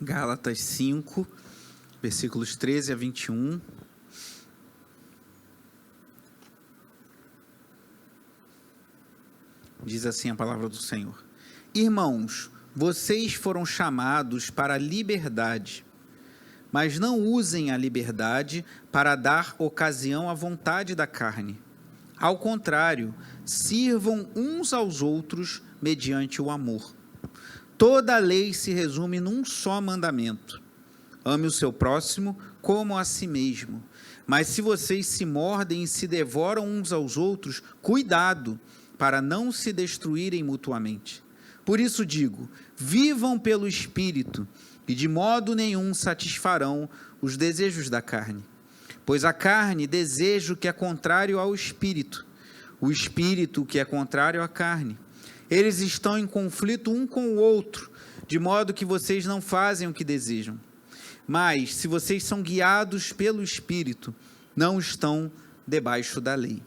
Gálatas 5, versículos 13 a 21. Diz assim a palavra do Senhor: Irmãos, vocês foram chamados para a liberdade, mas não usem a liberdade para dar ocasião à vontade da carne. Ao contrário, sirvam uns aos outros mediante o amor. Toda a lei se resume num só mandamento: ame o seu próximo como a si mesmo. Mas se vocês se mordem e se devoram uns aos outros, cuidado para não se destruírem mutuamente. Por isso digo, vivam pelo Espírito, e de modo nenhum satisfarão os desejos da carne. Pois a carne deseja o que é contrário ao Espírito, o Espírito o que é contrário à carne. Eles estão em conflito um com o outro, de modo que vocês não fazem o que desejam. Mas, se vocês são guiados pelo Espírito, não estão debaixo da lei.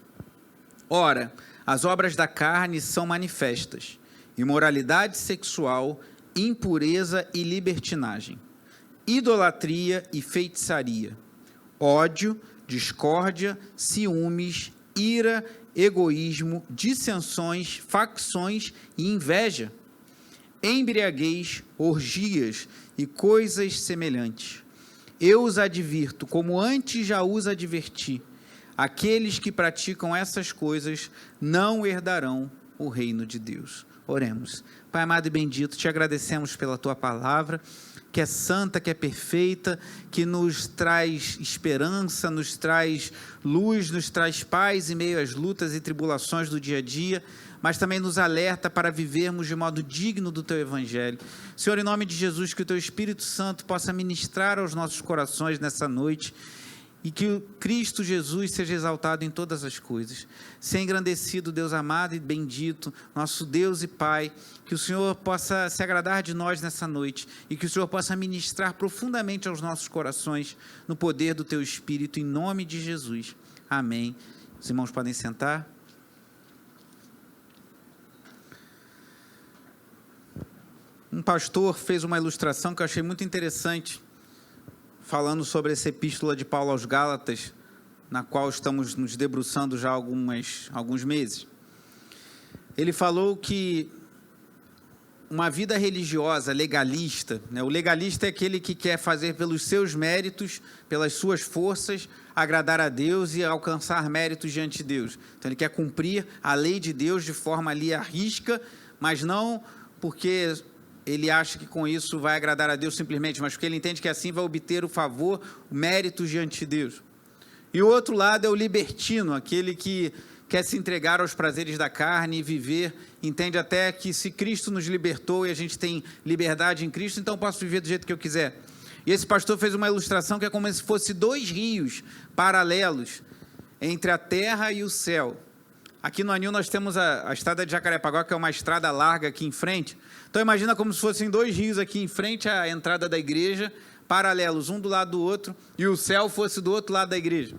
Ora, as obras da carne são manifestas: imoralidade sexual, impureza e libertinagem, idolatria e feitiçaria, ódio, discórdia, ciúmes, ira, egoísmo, dissensões, facções e inveja, embriaguez, orgias e coisas semelhantes. Eu os advirto, como antes já os adverti: aqueles que praticam essas coisas não herdarão o reino de Deus. Oremos. Pai amado e bendito, te agradecemos pela tua palavra, que é santa, que é perfeita, que nos traz esperança, nos traz luz, nos traz paz em meio às lutas e tribulações do dia a dia, mas também nos alerta para vivermos de modo digno do teu evangelho. Senhor, em nome de Jesus, que o teu Espírito Santo possa ministrar aos nossos corações nessa noite, e que o Cristo Jesus seja exaltado em todas as coisas. Seja engrandecido, Deus amado e bendito, nosso Deus e Pai, que o Senhor possa se agradar de nós nessa noite, e que o Senhor possa ministrar profundamente aos nossos corações, no poder do teu Espírito, em nome de Jesus. Amém. Os irmãos podem sentar. Um pastor fez uma ilustração que eu achei muito interessante, falando sobre essa epístola de Paulo aos Gálatas, na qual estamos nos debruçando já há alguns meses. Ele falou que uma vida religiosa, legalista, né? O legalista é aquele que quer fazer pelos seus méritos, pelas suas forças, agradar a Deus e alcançar méritos diante de Deus. Então ele quer cumprir a lei de Deus de forma ali à risca, mas não porque ele acha que com isso vai agradar a Deus simplesmente, mas porque ele entende que assim vai obter o favor, o mérito diante de Deus. E o outro lado é o libertino, aquele que quer se entregar aos prazeres da carne e viver, entende até que se Cristo nos libertou e a gente tem liberdade em Cristo, então eu posso viver do jeito que eu quiser. E esse pastor fez uma ilustração que é como se fosse dois rios paralelos entre a terra e o céu. Aqui no Anil nós temos a estrada de Jacarepaguá, que é uma estrada larga aqui em frente. Então imagina como se fossem dois rios aqui em frente à entrada da igreja, paralelos, um do lado do outro, e o céu fosse do outro lado da igreja.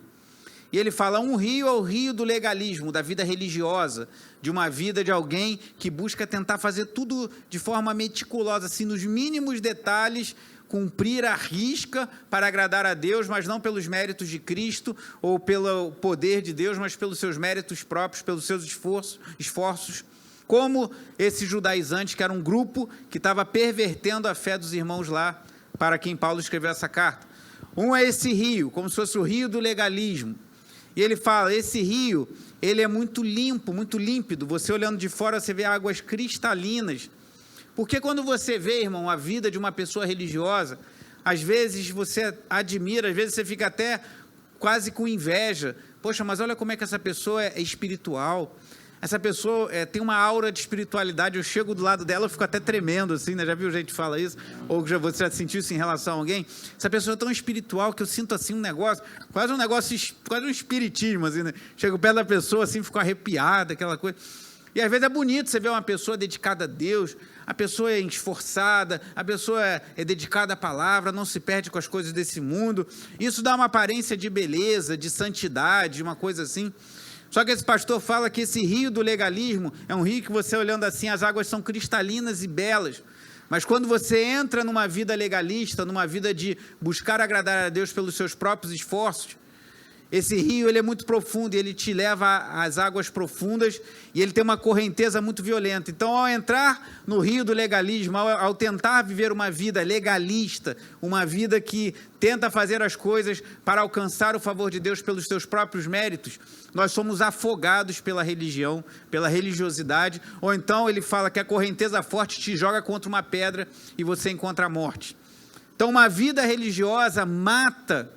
E ele fala, um rio é o rio do legalismo, da vida religiosa, de uma vida de alguém que busca tentar fazer tudo de forma meticulosa, assim, nos mínimos detalhes, cumprir a risca para agradar a Deus, mas não pelos méritos de Cristo ou pelo poder de Deus, mas pelos seus méritos próprios, pelos seus esforços, como esse judaizante, que era um grupo que estava pervertendo a fé dos irmãos lá, para quem Paulo escreveu essa carta. Um é esse rio, como se fosse o rio do legalismo. E ele fala, esse rio, ele é muito limpo, muito límpido. Você olhando de fora, você vê águas cristalinas. Porque quando você vê, irmão, a vida de uma pessoa religiosa, às vezes você admira, às vezes você fica até quase com inveja. Poxa, mas olha como é que essa pessoa é espiritual. Essa pessoa tem uma aura de espiritualidade. Eu chego do lado dela, eu fico até tremendo, assim, né? Já viu gente que fala isso? Ou você já sentiu isso em relação a alguém? Essa pessoa é tão espiritual que eu sinto, assim, um negócio, quase um espiritismo, assim, né? Chego perto da pessoa, assim, fico arrepiado, aquela coisa. E às vezes é bonito você ver uma pessoa dedicada a Deus, a pessoa é esforçada, a pessoa é dedicada à palavra, não se perde com as coisas desse mundo. Isso dá uma aparência de beleza, de santidade, uma coisa assim. Só que esse pastor fala que esse rio do legalismo é um rio que você olhando assim, as águas são cristalinas e belas, Mas quando você entra numa vida legalista, numa vida de buscar agradar a Deus pelos seus próprios esforços, esse rio ele é muito profundo, ele te leva às águas profundas e ele tem uma correnteza muito violenta. Então, ao entrar no rio do legalismo, ao tentar viver uma vida legalista, uma vida que tenta fazer as coisas para alcançar o favor de Deus pelos teus próprios méritos, nós somos afogados pela religião, pela religiosidade, ou então ele fala que a correnteza forte te joga contra uma pedra e você encontra a morte. Então, uma vida religiosa mata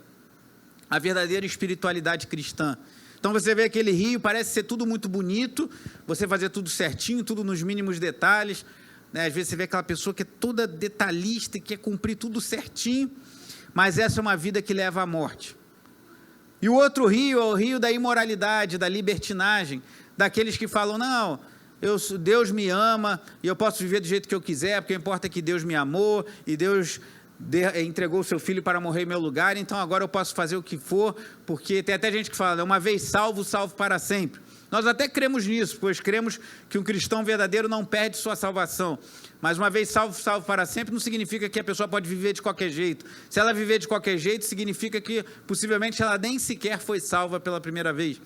a verdadeira espiritualidade cristã. Então você vê aquele rio, parece ser tudo muito bonito, você fazer tudo certinho, tudo nos mínimos detalhes, né? Às vezes você vê aquela pessoa que é toda detalhista e quer cumprir tudo certinho, mas essa é uma vida que leva à morte. E o outro rio é o rio da imoralidade, da libertinagem, daqueles que falam, não, Deus me ama e eu posso viver do jeito que eu quiser, porque importa que Deus me amou e Deus entregou o seu filho para morrer em meu lugar, então agora eu posso fazer o que for, porque tem até gente que fala, uma vez salvo, salvo para sempre. Nós até cremos nisso, pois cremos que um cristão verdadeiro não perde sua salvação, mas uma vez salvo, salvo para sempre, não significa que a pessoa pode viver de qualquer jeito. Se ela viver de qualquer jeito, significa que possivelmente ela nem sequer foi salva pela primeira vez.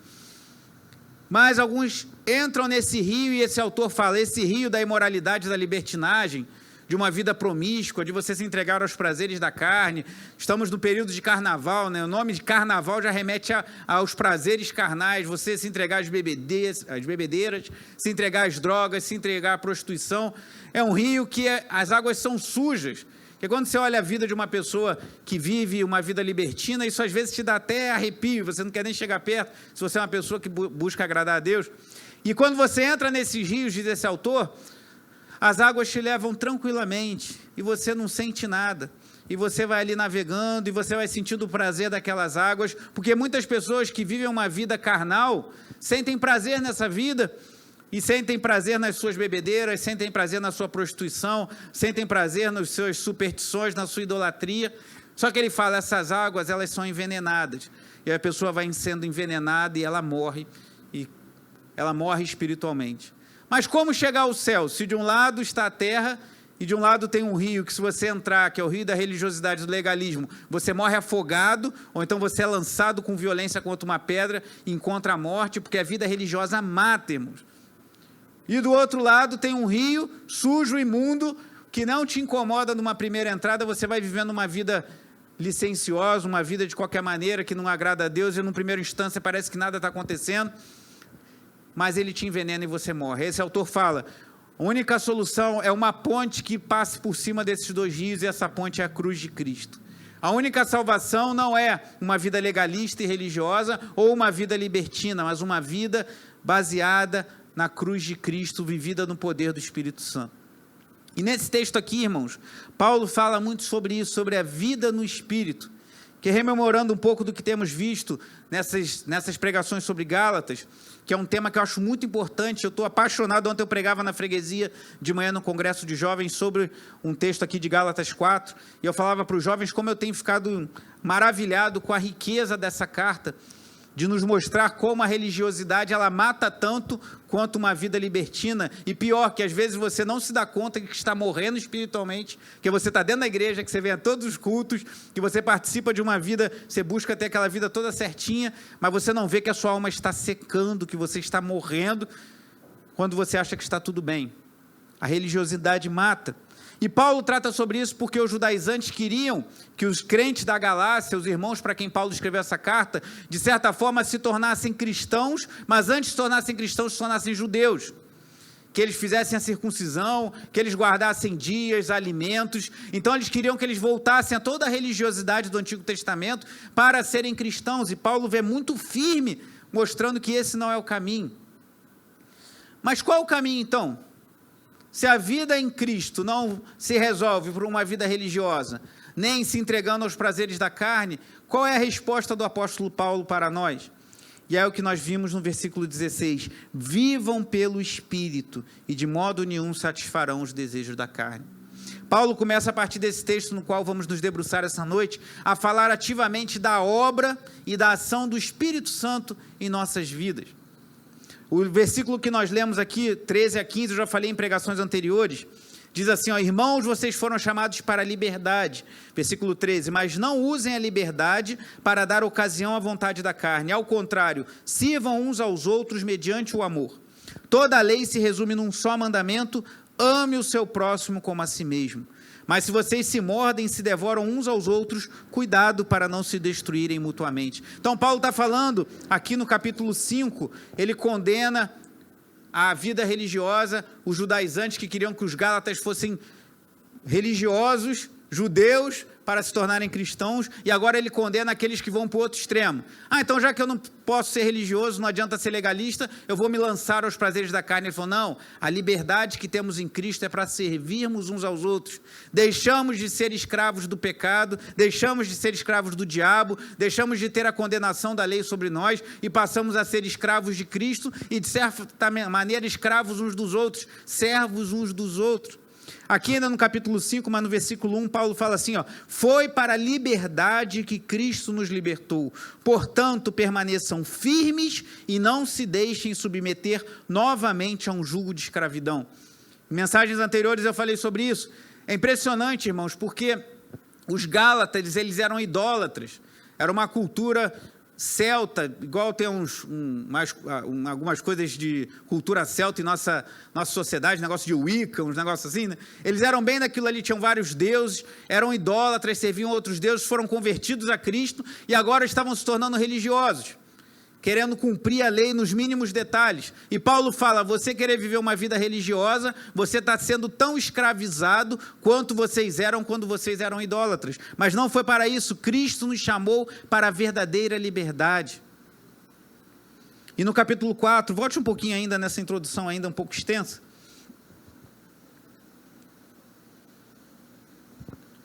Mas alguns entram nesse rio, e esse autor fala, esse rio da imoralidade, da libertinagem, de uma vida promíscua, de você se entregar aos prazeres da carne. Estamos no período de carnaval, né? O nome de carnaval já remete aos prazeres carnais, você se entregar às bebedeiras, se entregar às drogas, se entregar à prostituição. É um rio que as águas são sujas, porque quando você olha a vida de uma pessoa que vive uma vida libertina, isso às vezes te dá até arrepio, você não quer nem chegar perto, se você é uma pessoa que busca agradar a Deus. E quando você entra nesses rios, diz esse autor, as águas te levam tranquilamente e você não sente nada. E você vai ali navegando e você vai sentindo o prazer daquelas águas, porque muitas pessoas que vivem uma vida carnal sentem prazer nessa vida e sentem prazer nas suas bebedeiras, sentem prazer na sua prostituição, sentem prazer nas suas superstições, na sua idolatria. Só que ele fala, essas águas, elas são envenenadas. E a pessoa vai sendo envenenada e ela morre espiritualmente. Mas como chegar ao céu? Se de um lado está a terra e de um lado tem um rio que se você entrar, que é o rio da religiosidade, do legalismo, você morre afogado, ou então você é lançado com violência contra uma pedra e encontra a morte, porque a vida religiosa mata, irmãos. E do outro lado tem um rio sujo, imundo, que não te incomoda numa primeira entrada, você vai vivendo uma vida licenciosa, uma vida de qualquer maneira que não agrada a Deus, e numa primeira instância parece que nada está acontecendo, mas ele te envenena e você morre. Esse autor fala, a única solução é uma ponte que passe por cima desses dois rios, e essa ponte é a cruz de Cristo. A única salvação não é uma vida legalista e religiosa, ou uma vida libertina, mas uma vida baseada na cruz de Cristo, vivida no poder do Espírito Santo. E nesse texto aqui, irmãos, Paulo fala muito sobre isso, sobre a vida no Espírito, que rememorando um pouco do que temos visto nessas pregações sobre Gálatas, que é um tema que eu acho muito importante. Eu estou apaixonado. Ontem eu pregava na freguesia de manhã no congresso de jovens sobre um texto aqui de Gálatas 4, e eu falava para os jovens como eu tenho ficado maravilhado com a riqueza dessa carta, de nos mostrar como a religiosidade ela mata tanto quanto uma vida libertina, e pior, que às vezes você não se dá conta que está morrendo espiritualmente, que você está dentro da igreja, que você vem a todos os cultos, que você participa de uma vida, você busca ter aquela vida toda certinha, mas você não vê que a sua alma está secando, que você está morrendo, quando você acha que está tudo bem. A religiosidade mata. E Paulo trata sobre isso porque os judaizantes queriam que os crentes da Galácia, os irmãos para quem Paulo escreveu essa carta, de certa forma se tornassem cristãos, mas antes de se tornassem cristãos, se tornassem judeus. Que eles fizessem a circuncisão, que eles guardassem dias, alimentos. Então eles queriam que eles voltassem a toda a religiosidade do Antigo Testamento para serem cristãos. E Paulo vê muito firme, mostrando que esse não é o caminho. Mas qual é o caminho então? Se a vida em Cristo não se resolve por uma vida religiosa, nem se entregando aos prazeres da carne, qual é a resposta do apóstolo Paulo para nós? E é o que nós vimos no versículo 16, vivam pelo Espírito e de modo nenhum satisfarão os desejos da carne. Paulo começa a partir desse texto no qual vamos nos debruçar essa noite, a falar ativamente da obra e da ação do Espírito Santo em nossas vidas. O versículo que nós lemos aqui, 13 a 15, eu já falei em pregações anteriores, Diz assim, ó, irmãos, vocês foram chamados para a liberdade. Versículo 13, mas não usem a liberdade para dar ocasião à vontade da carne. Ao contrário, sirvam uns aos outros mediante o amor. Toda a lei se resume num só mandamento: ame o seu próximo como a si mesmo. Mas se vocês se mordem e se devoram uns aos outros, cuidado para não se destruírem mutuamente. Então, Paulo está falando, aqui no capítulo 5, ele condena a vida religiosa, os judaizantes que queriam que os gálatas fossem religiosos, judeus, para se tornarem cristãos, e agora ele condena aqueles que vão para o outro extremo. Então já que eu não posso ser religioso, não adianta ser legalista, eu vou me lançar aos prazeres da carne. Ele falou, não, a liberdade que temos em Cristo é para servirmos uns aos outros. Deixamos de ser escravos do pecado, deixamos de ser escravos do diabo, deixamos de ter a condenação da lei sobre nós e passamos a ser escravos de Cristo e, de certa maneira, escravos uns dos outros, servos uns dos outros. Aqui ainda no capítulo 5, mas no versículo 1, Paulo fala assim, ó, foi para a liberdade que Cristo nos libertou. Portanto, permaneçam firmes e não se deixem submeter novamente a um jugo de escravidão. Em mensagens anteriores eu falei sobre isso. É impressionante, irmãos, porque os gálatas, eles eram idólatras. Era uma cultura celta, igual tem algumas coisas de cultura celta em nossa sociedade, negócio de Wicca, uns negócios assim, né? Eles eram bem daquilo ali, tinham vários deuses, eram idólatras, serviam outros deuses, foram convertidos a Cristo e agora estavam se tornando religiosos, querendo cumprir a lei nos mínimos detalhes. E Paulo fala, você querer viver uma vida religiosa, você está sendo tão escravizado quanto vocês eram quando vocês eram idólatras. Mas não foi para isso, Cristo nos chamou para a verdadeira liberdade. E no capítulo 4, volte um pouquinho ainda nessa introdução ainda um pouco extensa.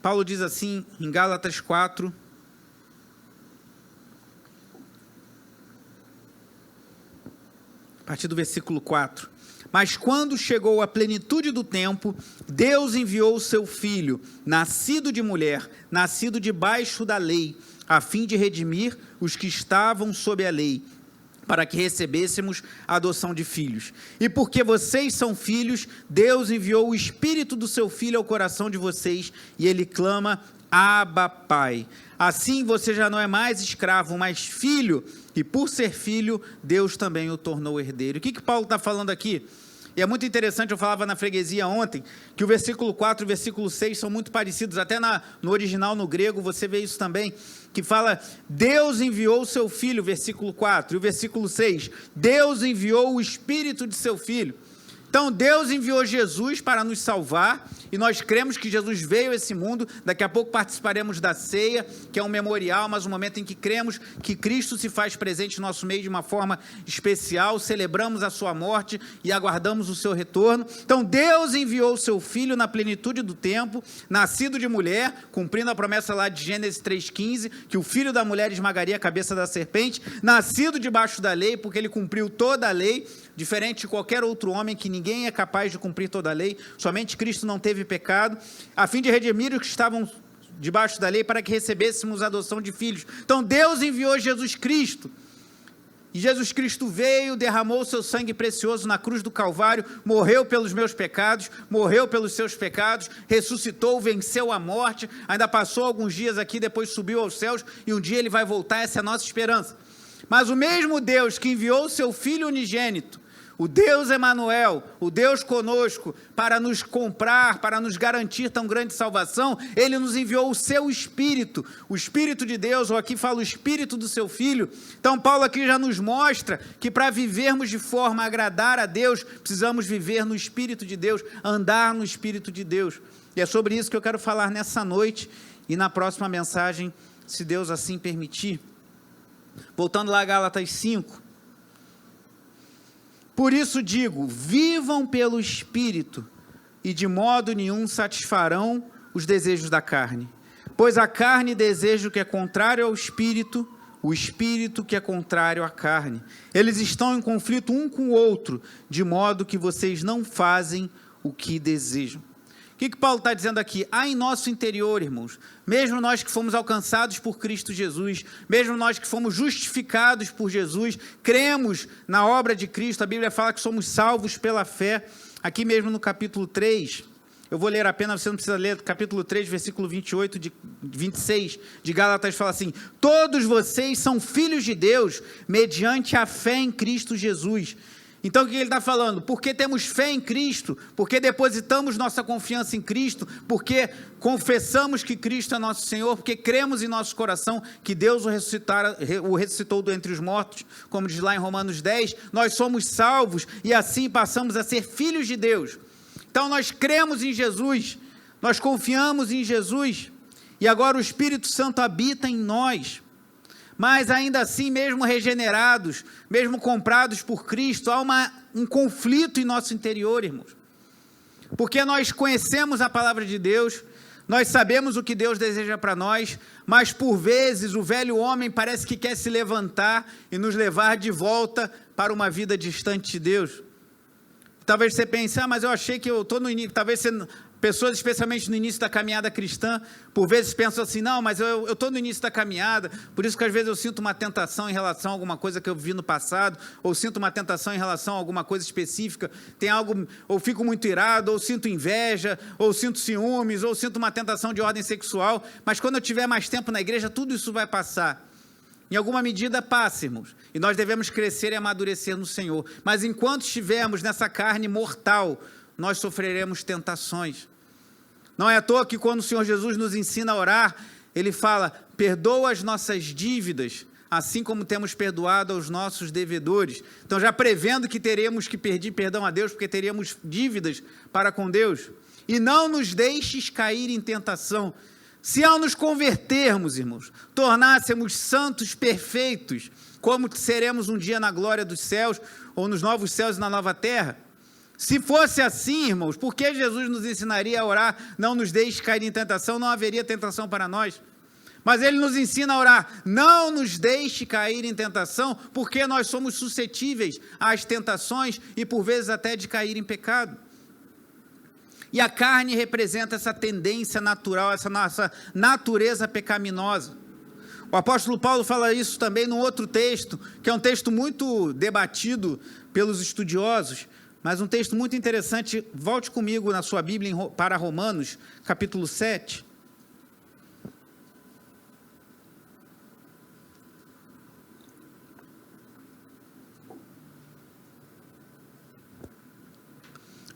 Paulo diz assim, em Gálatas 4, a partir do versículo 4. Mas quando chegou a plenitude do tempo, Deus enviou o seu Filho, nascido de mulher, nascido debaixo da lei, a fim de redimir os que estavam sob a lei, para que recebêssemos a adoção de filhos. E porque vocês são filhos, Deus enviou o Espírito do seu Filho ao coração de vocês, e ele clama, Abba, Pai. Assim você já não é mais escravo, mas filho, e por ser filho, Deus também o tornou herdeiro. O que Paulo está falando aqui? E é muito interessante, eu falava na freguesia ontem, que o versículo 4 e o versículo 6 são muito parecidos, até no original, no grego, você vê isso também, que fala, Deus enviou o seu Filho, versículo 4, e o versículo 6, Deus enviou o Espírito de seu Filho. Então, Deus enviou Jesus para nos salvar, e nós cremos que Jesus veio a esse mundo. Daqui a pouco participaremos da ceia, que é um memorial, mas um momento em que cremos que Cristo se faz presente no nosso meio de uma forma especial, celebramos a sua morte e aguardamos o seu retorno. Então, Deus enviou o seu Filho na plenitude do tempo, nascido de mulher, cumprindo a promessa lá de Gênesis 3,15, que o filho da mulher esmagaria a cabeça da serpente, nascido debaixo da lei, porque ele cumpriu toda a lei, diferente de qualquer outro homem, que ninguém é capaz de cumprir toda a lei, somente Cristo não teve pecado, a fim de redimir os que estavam debaixo da lei, para que recebêssemos a adoção de filhos. Então Deus enviou Jesus Cristo, e Jesus Cristo veio, derramou o seu sangue precioso na cruz do Calvário, morreu pelos meus pecados, morreu pelos seus pecados, ressuscitou, venceu a morte, ainda passou alguns dias aqui, depois subiu aos céus, e um dia ele vai voltar. Essa é a nossa esperança. Mas o mesmo Deus que enviou o seu Filho unigênito, o Deus Emanuel, o Deus conosco, para nos comprar, para nos garantir tão grande salvação, ele nos enviou o seu Espírito, o Espírito de Deus, ou aqui fala o Espírito do seu Filho. Então Paulo aqui já nos mostra que para vivermos de forma a agradar a Deus, precisamos viver no Espírito de Deus, andar no Espírito de Deus. E é sobre isso que eu quero falar nessa noite e na próxima mensagem, se Deus assim permitir. Voltando lá a Gálatas 5. Por isso digo, vivam pelo Espírito, e de modo nenhum satisfarão os desejos da carne. Pois a carne deseja o que é contrário ao Espírito, o Espírito que é contrário à carne. Eles estão em conflito um com o outro, de modo que vocês não fazem o que desejam. O que Paulo está dizendo aqui? Há em nosso interior, irmãos, mesmo nós que fomos alcançados por Cristo Jesus, mesmo nós que fomos justificados por Jesus, cremos na obra de Cristo, a Bíblia fala que somos salvos pela fé. Aqui mesmo no capítulo 3, eu vou ler apenas, você não precisa ler, capítulo 3, versículo 26 de Gálatas, fala assim: todos vocês são filhos de Deus, mediante a fé em Cristo Jesus. Então, o que ele está falando? Porque temos fé em Cristo, porque depositamos nossa confiança em Cristo, porque confessamos que Cristo é nosso Senhor, porque cremos em nosso coração que Deus o ressuscitou dentre os mortos, como diz lá em Romanos 10, nós somos salvos e assim passamos a ser filhos de Deus. Então, nós cremos em Jesus, nós confiamos em Jesus, e agora o Espírito Santo habita em nós. Mas ainda assim, mesmo regenerados, mesmo comprados por Cristo, há um conflito em nosso interior, irmãos. Porque nós conhecemos a palavra de Deus, nós sabemos o que Deus deseja para nós, mas por vezes o velho homem parece que quer se levantar e nos levar de volta para uma vida distante de Deus. Talvez você pense, mas eu achei que eu estou no início, talvez você... Pessoas, especialmente no início da caminhada cristã, por vezes pensam assim, não, mas eu estou no início da caminhada, por isso que às vezes eu sinto uma tentação em relação a alguma coisa que eu vi no passado, ou sinto uma tentação em relação a alguma coisa específica, tem algo, ou fico muito irado, ou sinto inveja, ou sinto ciúmes, ou sinto uma tentação de ordem sexual, mas quando eu tiver mais tempo na igreja, tudo isso vai passar. Em alguma medida passa, irmãos, e nós devemos crescer e amadurecer no Senhor, mas enquanto estivermos nessa carne mortal, nós sofreremos tentações. Não é à toa que quando o Senhor Jesus nos ensina a orar, Ele fala, perdoa as nossas dívidas, assim como temos perdoado aos nossos devedores. Então, já prevendo que teremos que pedir perdão a Deus, porque teríamos dívidas para com Deus. E não nos deixes cair em tentação. Se ao nos convertermos, irmãos, tornássemos santos perfeitos, como seremos um dia na glória dos céus, ou nos novos céus e na nova terra, se fosse assim, irmãos, por que Jesus nos ensinaria a orar, não nos deixe cair em tentação, não haveria tentação para nós? Mas Ele nos ensina a orar, não nos deixe cair em tentação, porque nós somos suscetíveis às tentações e por vezes até de cair em pecado. E a carne representa essa tendência natural, essa nossa natureza pecaminosa. O apóstolo Paulo fala isso também num outro texto, que é um texto muito debatido pelos estudiosos, mas um texto muito interessante. Volte comigo na sua Bíblia para Romanos, capítulo 7.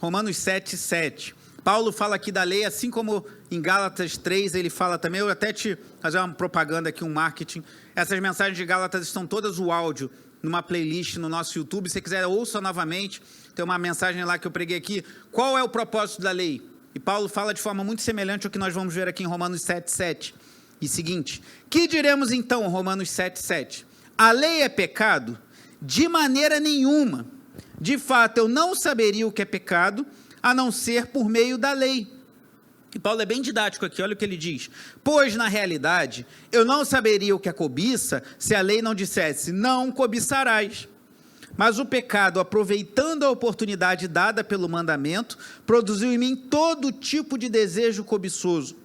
Romanos 7, 7. Paulo fala aqui da lei, assim como em Gálatas 3, ele fala também, eu até te fazer uma propaganda aqui, um marketing. Essas mensagens de Gálatas estão todas o áudio, numa playlist no nosso YouTube. Se você quiser, ouça novamente. Tem uma mensagem lá que eu preguei aqui. Qual é o propósito da lei? E Paulo fala de forma muito semelhante ao que nós vamos ver aqui em Romanos 7, 7. E seguinte, que diremos então, Romanos 7, 7? A lei é pecado? De maneira nenhuma. De fato, eu não saberia o que é pecado, a não ser por meio da lei. E Paulo é bem didático aqui, olha o que ele diz. Pois, na realidade, eu não saberia o que é cobiça, se a lei não dissesse, não cobiçarás. Mas o pecado, aproveitando a oportunidade dada pelo mandamento, produziu em mim todo tipo de desejo cobiçoso.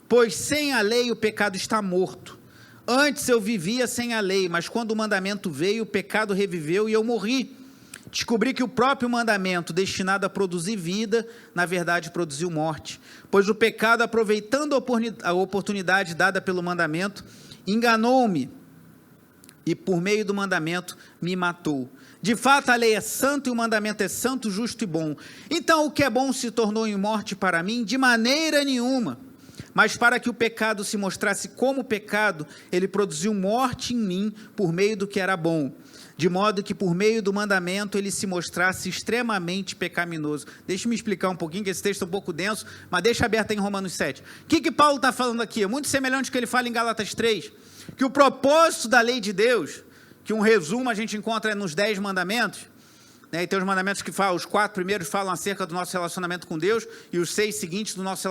Pois sem a lei o pecado está morto. Antes eu vivia sem a lei, mas quando o mandamento veio, o pecado reviveu e eu morri. Descobri que o próprio mandamento, destinado a produzir vida, na verdade produziu morte. Pois o pecado, aproveitando a oportunidade dada pelo mandamento, enganou-me e por meio do mandamento me matou. De fato, a lei é santa e o mandamento é santo, justo e bom. Então, o que é bom se tornou em morte para mim? De maneira nenhuma. Mas para que o pecado se mostrasse como pecado, ele produziu morte em mim por meio do que era bom. De modo que por meio do mandamento ele se mostrasse extremamente pecaminoso. Deixa eu me explicar um pouquinho, que esse texto é um pouco denso, mas deixa aberto em Romanos 7. O que Paulo está falando aqui? É muito semelhante ao que ele fala em Gálatas 3, que o propósito da lei de Deus, que um resumo a gente encontra nos 10 mandamentos, né, e tem os mandamentos que falam, os 4 primeiros falam acerca do nosso relacionamento com Deus, e os 6 seguintes do nosso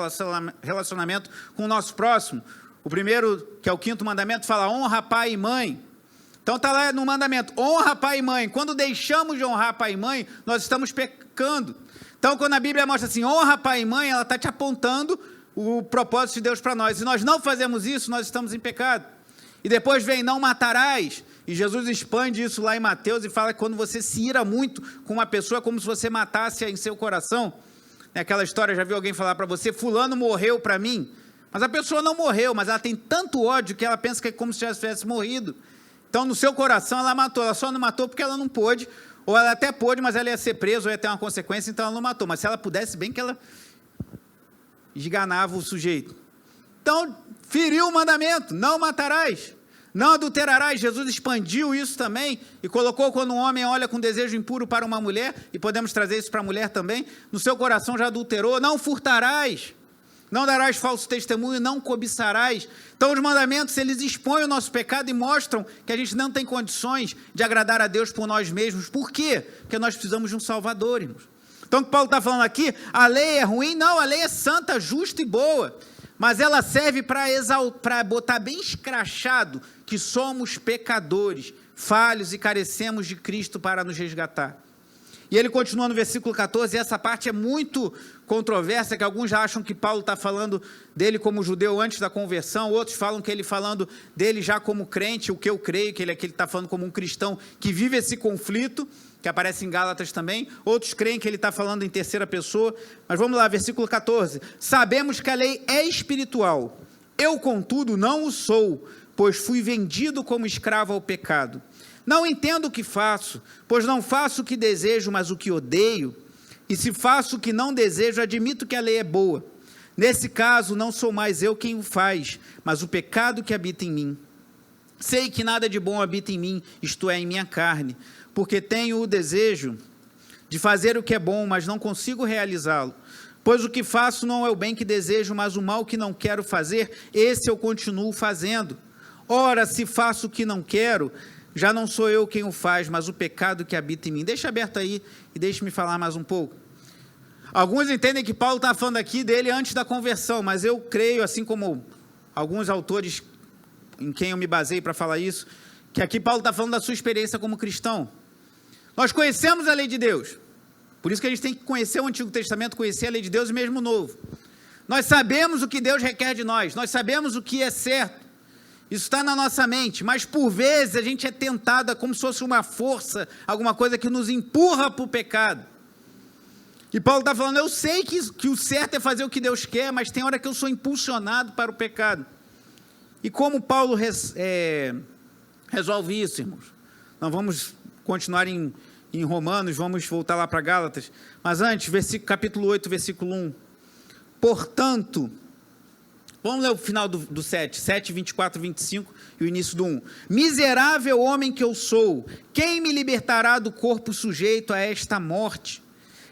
relacionamento com o nosso próximo. O primeiro, que é o 5º mandamento, fala honra pai e mãe. Então está lá no mandamento, honra pai e mãe. Quando deixamos de honrar pai e mãe, nós estamos pecando. Então quando a Bíblia mostra assim, honra pai e mãe, ela está te apontando o propósito de Deus para nós. Se nós não fazemos isso, nós estamos em pecado. E depois vem, não matarás. E Jesus expande isso lá em Mateus e fala que quando você se ira muito com uma pessoa, é como se você matasse em seu coração. É aquela história, já viu alguém falar para você, fulano morreu para mim, mas a pessoa não morreu, mas ela tem tanto ódio que ela pensa que é como se já tivesse morrido. Então, no seu coração, ela matou, ela só não matou porque ela não pôde, ou ela até pôde, mas ela ia ser presa, ou ia ter uma consequência, então ela não matou. Mas se ela pudesse, bem que ela esganava o sujeito. Então, feriu o mandamento, não matarás, não adulterarás. Jesus expandiu isso também e colocou quando um homem olha com desejo impuro para uma mulher, e podemos trazer isso para a mulher também, no seu coração já adulterou, não furtarás, não darás falso testemunho, não cobiçarás. Então os mandamentos, eles expõem o nosso pecado e mostram que a gente não tem condições de agradar a Deus por nós mesmos. Por quê? Porque nós precisamos de um Salvador, irmãos. Então o que Paulo está falando aqui, a lei é ruim? Não, a lei é santa, justa e boa, mas ela serve para botar bem escrachado que somos pecadores, falhos e carecemos de Cristo para nos resgatar. E ele continua no versículo 14, e essa parte é muito controversa, que alguns já acham que Paulo está falando dele como judeu antes da conversão, outros falam que ele falando dele já como crente, o que eu creio, que ele aqui está falando como um cristão que vive esse conflito, que aparece em Gálatas também, outros creem que ele está falando em terceira pessoa, mas vamos lá, versículo 14, sabemos que a lei é espiritual, eu contudo não o sou, pois fui vendido como escravo ao pecado. Não entendo o que faço, pois não faço o que desejo, mas o que odeio. E se faço o que não desejo, admito que a lei é boa. Nesse caso, não sou mais eu quem o faz, mas o pecado que habita em mim. Sei que nada de bom habita em mim, isto é, em minha carne, porque tenho o desejo de fazer o que é bom, mas não consigo realizá-lo. Pois o que faço não é o bem que desejo, mas o mal que não quero fazer, esse eu continuo fazendo. Ora, se faço o que não quero, já não sou eu quem o faz, mas o pecado que habita em mim. Deixa aberto aí e deixe-me falar mais um pouco. Alguns entendem que Paulo está falando aqui dele antes da conversão, mas eu creio, assim como alguns autores em quem eu me baseei para falar isso, que aqui Paulo está falando da sua experiência como cristão. Nós conhecemos a lei de Deus, por isso que a gente tem que conhecer o Antigo Testamento, conhecer a lei de Deus e mesmo o Novo. Nós sabemos o que Deus requer de nós sabemos o que é certo, isso está na nossa mente, mas por vezes a gente é tentado como se fosse uma força, alguma coisa que nos empurra para o pecado. E Paulo está falando, eu sei que o certo é fazer o que Deus quer, mas tem hora que eu sou impulsionado para o pecado. E como Paulo resolve isso, irmãos? Nós vamos continuar em Romanos, vamos voltar lá para Gálatas, mas antes, capítulo 8, versículo 1. Portanto, vamos ler o final do 7, 24, 25 e o início do 1. Miserável homem que eu sou, quem me libertará do corpo sujeito a esta morte?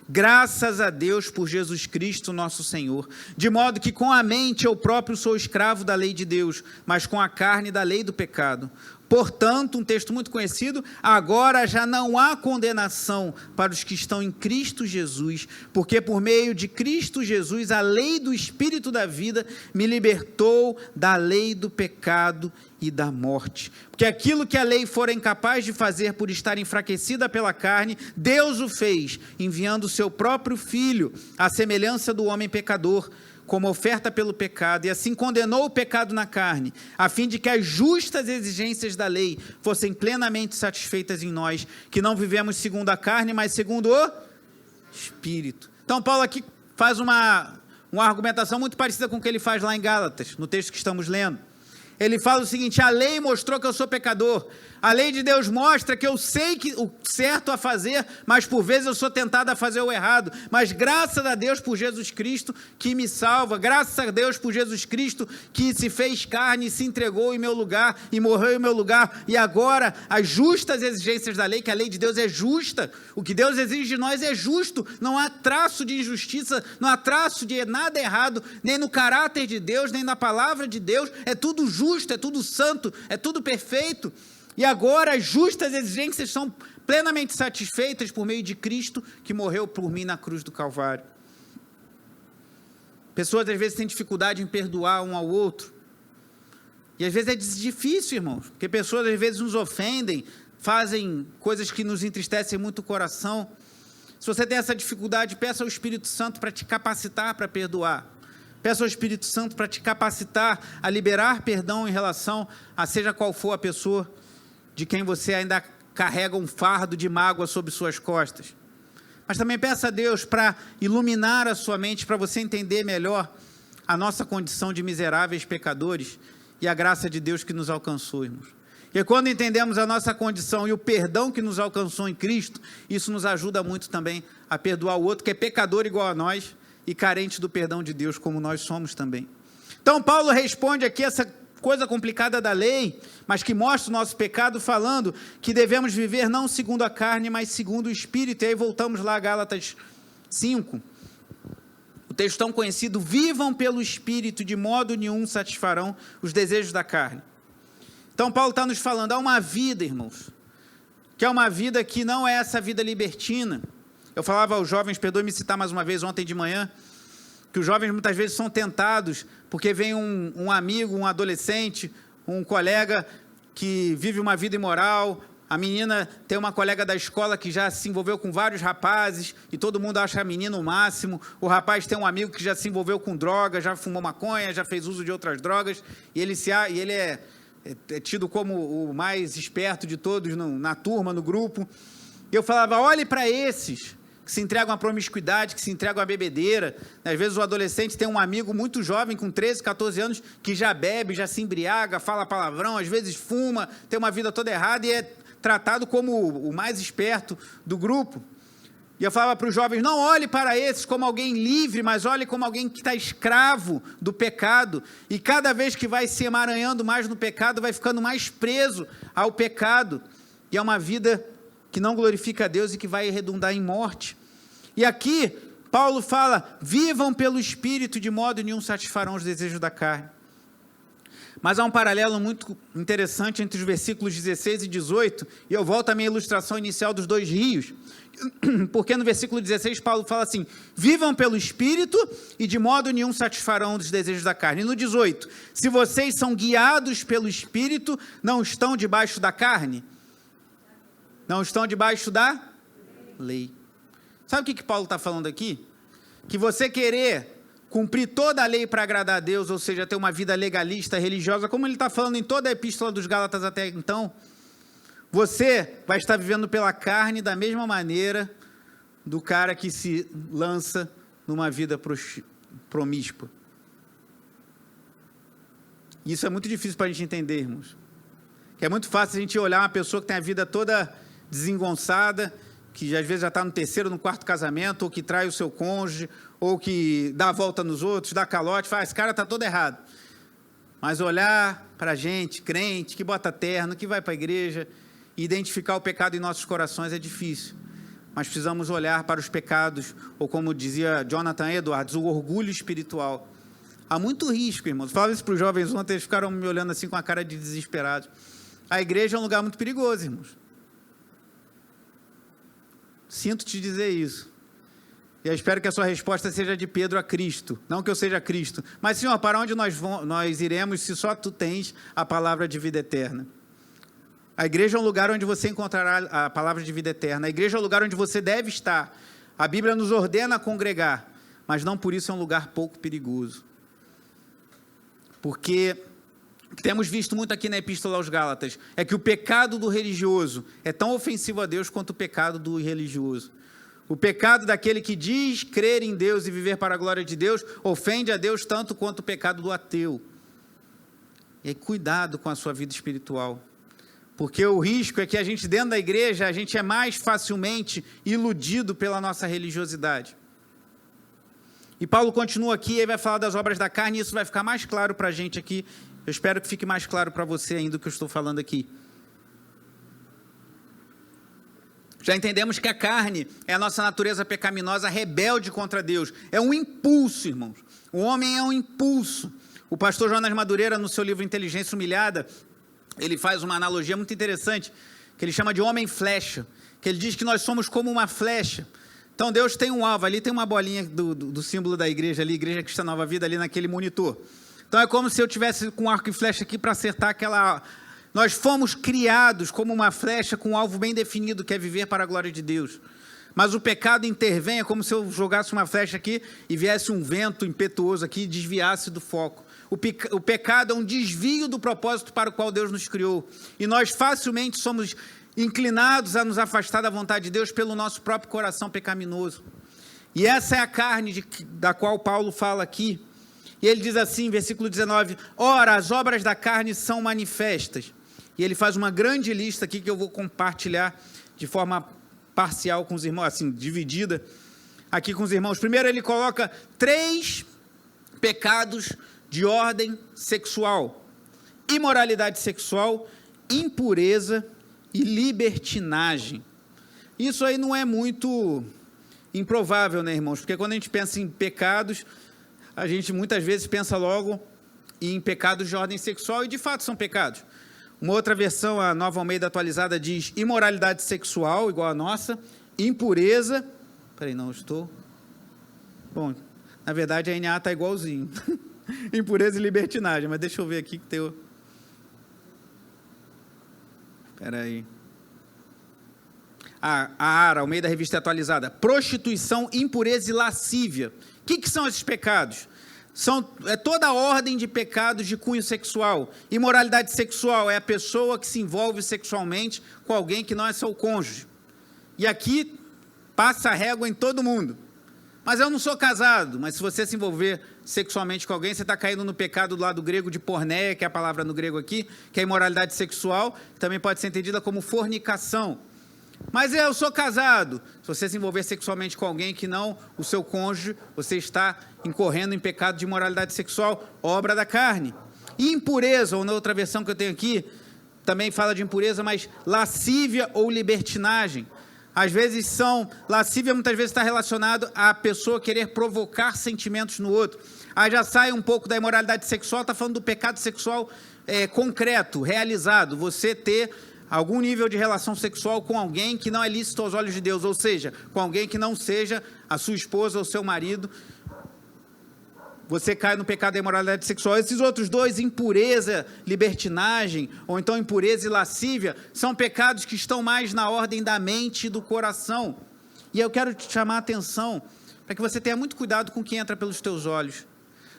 Graças a Deus por Jesus Cristo nosso Senhor, de modo que com a mente eu próprio sou escravo da lei de Deus, mas com a carne da lei do pecado. Portanto, um texto muito conhecido, agora já não há condenação para os que estão em Cristo Jesus, porque por meio de Cristo Jesus, a lei do Espírito da vida me libertou da lei do pecado e da morte. Porque aquilo que a lei fora incapaz de fazer por estar enfraquecida pela carne, Deus o fez, enviando o seu próprio Filho, à semelhança do homem pecador, como oferta pelo pecado, e assim condenou o pecado na carne, a fim de que as justas exigências da lei fossem plenamente satisfeitas em nós, que não vivemos segundo a carne, mas segundo o Espírito. Então Paulo aqui faz uma argumentação muito parecida com o que ele faz lá em Gálatas, no texto que estamos lendo. Ele fala o seguinte, a lei mostrou que eu sou pecador, a lei de Deus mostra que eu sei o certo a fazer, mas por vezes eu sou tentado a fazer o errado, mas graças a Deus por Jesus Cristo que me salva, graças a Deus por Jesus Cristo que se fez carne e se entregou em meu lugar e morreu em meu lugar, e agora as justas exigências da lei, que a lei de Deus é justa, o que Deus exige de nós é justo, não há traço de injustiça, não há traço de nada errado, nem no caráter de Deus, nem na palavra de Deus, é tudo justo, é tudo santo, é tudo perfeito. E agora as justas exigências são plenamente satisfeitas por meio de Cristo, que morreu por mim na cruz do Calvário. Pessoas às vezes têm dificuldade em perdoar um ao outro. E às vezes é difícil, irmãos, porque pessoas às vezes nos ofendem, fazem coisas que nos entristecem muito o coração. Se você tem essa dificuldade, peça ao Espírito Santo para te capacitar para perdoar. Peça ao Espírito Santo para te capacitar a liberar perdão em relação a seja qual for a pessoa de quem você ainda carrega um fardo de mágoa sobre suas costas. mas também peça a Deus para iluminar a sua mente, para você entender melhor a nossa condição de miseráveis pecadores e a graça de Deus que nos alcançou, irmãos. E quando entendemos a nossa condição e o perdão que nos alcançou em Cristo, isso nos ajuda muito também a perdoar o outro que é pecador igual a nós e carente do perdão de Deus, como nós somos também. Então, Paulo responde aqui essa coisa complicada da lei, mas que mostra o nosso pecado, falando que devemos viver não segundo a carne, mas segundo o Espírito. E aí voltamos lá a Gálatas 5. O texto tão conhecido: vivam pelo Espírito, de modo nenhum satisfarão os desejos da carne. Então, Paulo está nos falando, há uma vida, irmãos, que é uma vida que não é essa vida libertina. Eu falava aos jovens, perdoe-me citar mais uma vez, ontem de manhã, que os jovens muitas vezes são tentados, porque vem um amigo, um adolescente, um colega que vive uma vida imoral. A menina tem uma colega da escola que já se envolveu com vários rapazes, e todo mundo acha a menina o máximo. O rapaz tem um amigo que já se envolveu com droga, já fumou maconha, já fez uso de outras drogas, e ele é tido como o mais esperto de todos na turma, no grupo. E eu falava, olhe para esses que se entregam à promiscuidade, que se entregam à bebedeira. Às vezes o adolescente tem um amigo muito jovem, com 13, 14 anos, que já bebe, já se embriaga, fala palavrão, às vezes fuma, tem uma vida toda errada e é tratado como o mais esperto do grupo. E eu falava para os jovens, não olhe para esses como alguém livre, mas olhe como alguém que está escravo do pecado, e cada vez que vai se emaranhando mais no pecado, vai ficando mais preso ao pecado, e é uma vida que não glorifica a Deus e que vai redundar em morte. E aqui, Paulo fala, vivam pelo Espírito, de modo nenhum satisfarão os desejos da carne. Mas há um paralelo muito interessante entre os versículos 16 e 18, e eu volto à minha ilustração inicial dos dois rios, porque no versículo 16 Paulo fala assim, vivam pelo Espírito e de modo nenhum satisfarão os desejos da carne. E no 18, se vocês são guiados pelo Espírito, não estão debaixo da carne? Não estão debaixo da lei. Sabe o que Paulo está falando aqui? Que você querer cumprir toda a lei para agradar a Deus, ou seja, ter uma vida legalista, religiosa, como ele está falando em toda a epístola dos Gálatas até então, você vai estar vivendo pela carne da mesma maneira do cara que se lança numa vida promíscua. Isso é muito difícil para a gente entender, irmãos. Que é muito fácil a gente olhar uma pessoa que tem a vida toda desengonçada, que às vezes já está no terceiro, no quarto casamento, ou que trai o seu cônjuge, ou que dá a volta nos outros, dá calote, fala, esse cara está todo errado. Mas olhar para a gente, crente, que bota terno, que vai para a igreja, e identificar o pecado em nossos corações é difícil. Mas precisamos olhar para os pecados, ou como dizia Jonathan Edwards, o orgulho espiritual. Há muito risco, irmãos. Falava isso para os jovens ontem, eles ficaram me olhando assim com a cara de desesperados. A igreja é um lugar muito perigoso, irmãos. Sinto te dizer isso. E eu espero que a sua resposta seja de Pedro a Cristo. Não que eu seja Cristo. Mas, Senhor, para onde nós iremos se só Tu tens a palavra de vida eterna? A igreja é um lugar onde você encontrará a palavra de vida eterna. A igreja é um lugar onde você deve estar. A Bíblia nos ordena a congregar, mas não por isso é um lugar pouco perigoso. Porque o que temos visto muito aqui na Epístola aos Gálatas é que o pecado do religioso é tão ofensivo a Deus quanto o pecado do irreligioso. O pecado daquele que diz crer em Deus e viver para a glória de Deus ofende a Deus tanto quanto o pecado do ateu. E aí, cuidado com a sua vida espiritual. Porque o risco é que a gente, dentro da igreja, a gente é mais facilmente iludido pela nossa religiosidade. E Paulo continua aqui, e vai falar das obras da carne, e isso vai ficar mais claro para a gente aqui. Eu espero que fique mais claro para você ainda o que eu estou falando aqui. Já entendemos que a carne é a nossa natureza pecaminosa, rebelde contra Deus. É um impulso, irmãos. O homem é um impulso. O pastor Jonas Madureira, no seu livro Inteligência Humilhada, ele faz uma analogia muito interessante, que ele chama de homem-flecha, que ele diz que nós somos como uma flecha. Então Deus tem um alvo, ali tem uma bolinha do símbolo da igreja, ali, Igreja Cristã Nova Vida, ali naquele monitor. Então é como se eu tivesse com um arco e flecha aqui para acertar aquela... Nós fomos criados como uma flecha com um alvo bem definido, que é viver para a glória de Deus. Mas o pecado intervém, é como se eu jogasse uma flecha aqui e viesse um vento impetuoso aqui e desviasse do foco. O pecado é um desvio do propósito para o qual Deus nos criou. E nós facilmente somos inclinados a nos afastar da vontade de Deus pelo nosso próprio coração pecaminoso. E essa é a carne da qual Paulo fala aqui. E ele diz assim, versículo 19, ora, as obras da carne são manifestas. E ele faz uma grande lista aqui que eu vou compartilhar de forma parcial com os irmãos, assim, dividida aqui com os irmãos. Primeiro ele coloca 3 pecados de ordem sexual: imoralidade sexual, impureza e libertinagem. Isso aí não é muito improvável, né, irmãos? Porque quando a gente pensa em pecados, a gente muitas vezes pensa logo em pecados de ordem sexual, e de fato são pecados. Uma outra versão, a Nova Almeida atualizada, diz imoralidade sexual, igual a nossa, impureza. Peraí, não estou. Bom, na verdade a NA está igualzinho. Impureza e libertinagem, mas deixa eu ver aqui que tem o. Peraí. A ARA, Almeida Revista Atualizada, prostituição, impureza e lascívia. O que são esses pecados? É toda a ordem de pecados de cunho sexual. Imoralidade sexual é a pessoa que se envolve sexualmente com alguém que não é seu cônjuge. E aqui passa a régua em todo mundo. Mas eu não sou casado. Mas se você se envolver sexualmente com alguém, você está caindo no pecado do lado grego de porneia, que é a palavra no grego aqui, que é a imoralidade sexual, que também pode ser entendida como fornicação. Mas eu sou casado. Se você se envolver sexualmente com alguém que não o seu cônjuge, você está incorrendo em pecado de imoralidade sexual, obra da carne. E impureza, ou na outra versão que eu tenho aqui, também fala de impureza, mas lascívia ou libertinagem. Às vezes lascívia muitas vezes está relacionado a pessoa querer provocar sentimentos no outro. Aí já sai um pouco da imoralidade sexual, está falando do pecado sexual concreto, realizado. Você ter algum nível de relação sexual com alguém que não é lícito aos olhos de Deus, ou seja, com alguém que não seja a sua esposa ou seu marido, você cai no pecado da imoralidade sexual. Esses outros dois, impureza, libertinagem, ou então impureza e lascívia, são pecados que estão mais na ordem da mente e do coração. E eu quero te chamar a atenção para que você tenha muito cuidado com o que entra pelos teus olhos.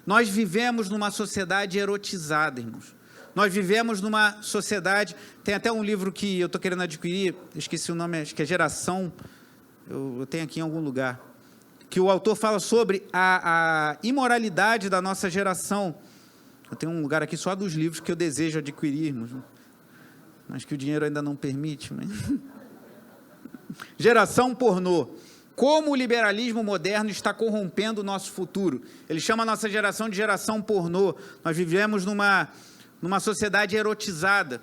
Nós vivemos numa sociedade erotizada, irmãos. Nós vivemos numa sociedade, tem até um livro que eu estou querendo adquirir, esqueci o nome, acho que é Geração, eu tenho aqui em algum lugar, que o autor fala sobre a imoralidade da nossa geração. Eu tenho um lugar aqui só dos livros que eu desejo adquirir, mas que o dinheiro ainda não permite. Mas... Geração pornô. Como o liberalismo moderno está corrompendo o nosso futuro. Ele chama a nossa geração de geração pornô. Nós vivemos numa sociedade erotizada.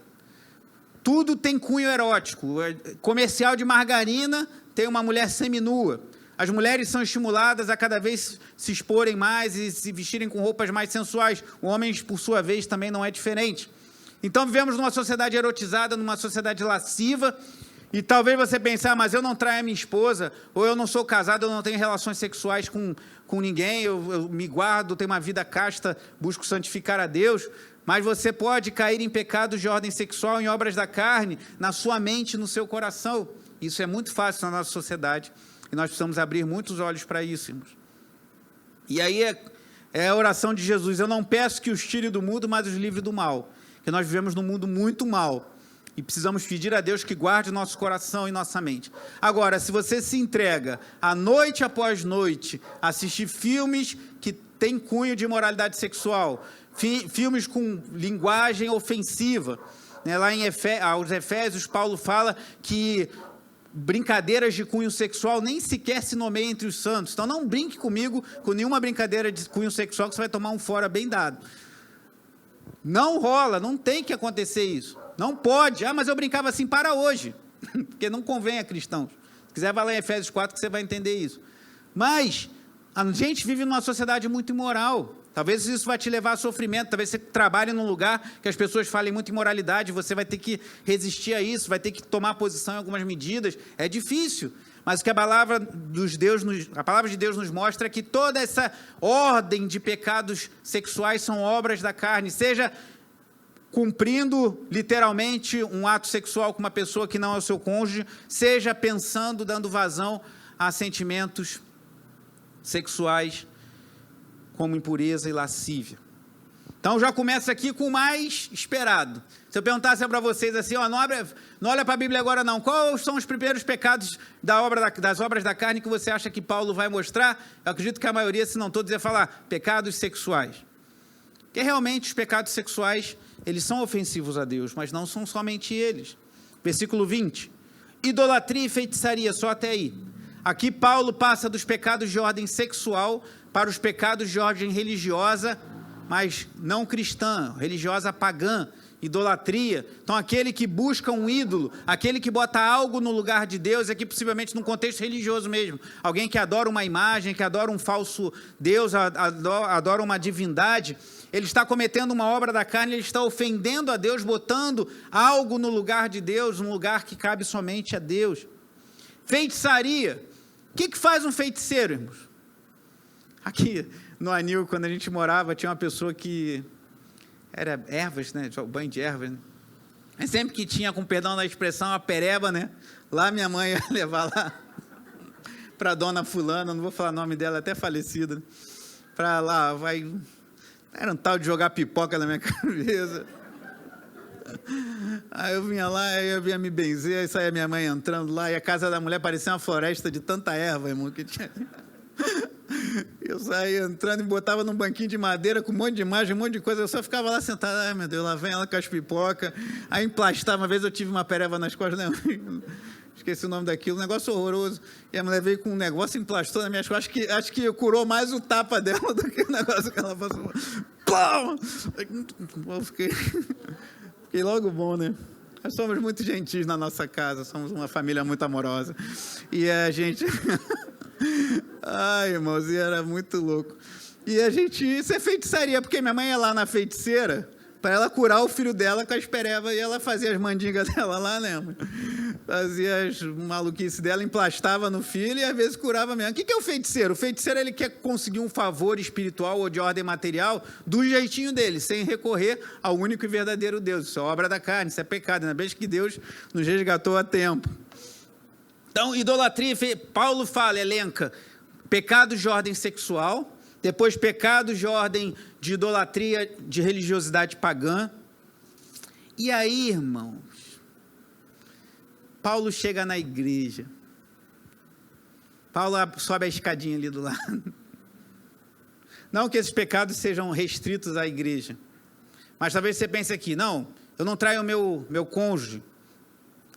Tudo tem cunho erótico. Comercial de margarina tem uma mulher seminua. As mulheres são estimuladas a cada vez se exporem mais e se vestirem com roupas mais sensuais. Homens, por sua vez, também não é diferente. Então, vivemos numa sociedade erotizada, numa sociedade lasciva, e talvez você pense, mas eu não traio a minha esposa, ou eu não sou casado, eu não tenho relações sexuais com ninguém, eu me guardo, tenho uma vida casta, busco santificar a Deus. Mas você pode cair em pecados de ordem sexual, em obras da carne, na sua mente, no seu coração. Isso é muito fácil na nossa sociedade, e nós precisamos abrir muitos olhos para isso, irmãos. E aí é a oração de Jesus: eu não peço que os tire do mundo, mas os livre do mal. Porque nós vivemos num mundo muito mal, e precisamos pedir a Deus que guarde nosso coração e nossa mente. Agora, se você se entrega, a noite após noite, a assistir filmes que têm cunho de imoralidade sexual, filmes com linguagem ofensiva, né? Lá aos Efésios, Paulo fala que brincadeiras de cunho sexual nem sequer se nomeiam entre os santos. Então não brinque comigo com nenhuma brincadeira de cunho sexual, que você vai tomar um fora bem dado. Não rola, não tem que acontecer isso. Não pode. Mas eu brincava assim para hoje. Porque não convém a cristãos. Se quiser, vai lá em Efésios 4 que você vai entender isso. Mas a gente vive numa sociedade muito imoral. Talvez isso vai te levar a sofrimento. Talvez você trabalhe num lugar que as pessoas falem muito imoralidade. Você vai ter que resistir a isso, vai ter que tomar posição em algumas medidas. É difícil. Mas o que a palavra de Deus nos mostra é que toda essa ordem de pecados sexuais são obras da carne, seja cumprindo literalmente um ato sexual com uma pessoa que não é o seu cônjuge, seja pensando, dando vazão a sentimentos sexuais como impureza e lascívia. Então, já começa aqui com o mais esperado. Se eu perguntasse para vocês assim, ó, não olha para a Bíblia agora não, quais são os primeiros pecados das obras da carne que você acha que Paulo vai mostrar? Eu acredito que a maioria, se não todos, ia falar pecados sexuais. Porque realmente os pecados sexuais, eles são ofensivos a Deus, mas não são somente eles. Versículo 20. Idolatria e feitiçaria, só até aí. Aqui Paulo passa dos pecados de ordem sexual para os pecados de ordem religiosa, mas não cristã, religiosa pagã, idolatria. Então, aquele que busca um ídolo, aquele que bota algo no lugar de Deus, aqui possivelmente num contexto religioso mesmo, alguém que adora uma imagem, que adora um falso Deus, adora uma divindade, ele está cometendo uma obra da carne, ele está ofendendo a Deus, botando algo no lugar de Deus, um lugar que cabe somente a Deus. Feitiçaria. O que faz um feiticeiro, irmãos? Aqui no Anil, quando a gente morava, tinha uma pessoa que era ervas, né? Banho de ervas, né? E sempre que tinha, com perdão da expressão, a pereba, né? Lá minha mãe ia levar lá para dona fulana, não vou falar o nome dela, até falecida, né? Para lá, era um tal de jogar pipoca na minha cabeça. Aí eu vinha lá, aí eu vinha me benzer, aí saía minha mãe entrando lá, e a casa da mulher parecia uma floresta de tanta erva, irmão, que tinha. Eu saía entrando e botava num banquinho de madeira com um monte de imagem, um monte de coisa. Eu só ficava lá sentado. Ai, meu Deus, lá vem ela com as pipocas. Aí emplastava. Uma vez eu tive uma pereba nas costas, né? Esqueci o nome daquilo, um negócio horroroso. E a mulher veio com um negócio e emplastou nas minhas costas. Acho que curou mais o tapa dela do que o negócio que ela passou. Pau! Eu fiquei logo bom, né? Nós somos muito gentis na nossa casa, somos uma família muito amorosa. E a gente... Ai, irmãos, e era muito louco. E a gente... Isso é feitiçaria, porque minha mãe ia lá na feiticeira para ela curar o filho dela com as perebas, e ela fazia as mandingas dela lá, né? Fazia as maluquices dela, emplastava no filho e às vezes curava mesmo. O que é o feiticeiro? O feiticeiro, ele quer conseguir um favor espiritual ou de ordem material do jeitinho dele, sem recorrer ao único e verdadeiro Deus. Isso é obra da carne, isso é pecado, ainda bem que Deus nos resgatou a tempo. Então, idolatria, Paulo fala, elenca, pecados de ordem sexual, depois pecados de ordem de idolatria, de religiosidade pagã. E aí, irmãos, Paulo chega na igreja. Paulo sobe a escadinha ali do lado. Não que esses pecados sejam restritos à igreja, mas talvez você pense aqui, não, eu não traio o meu cônjuge,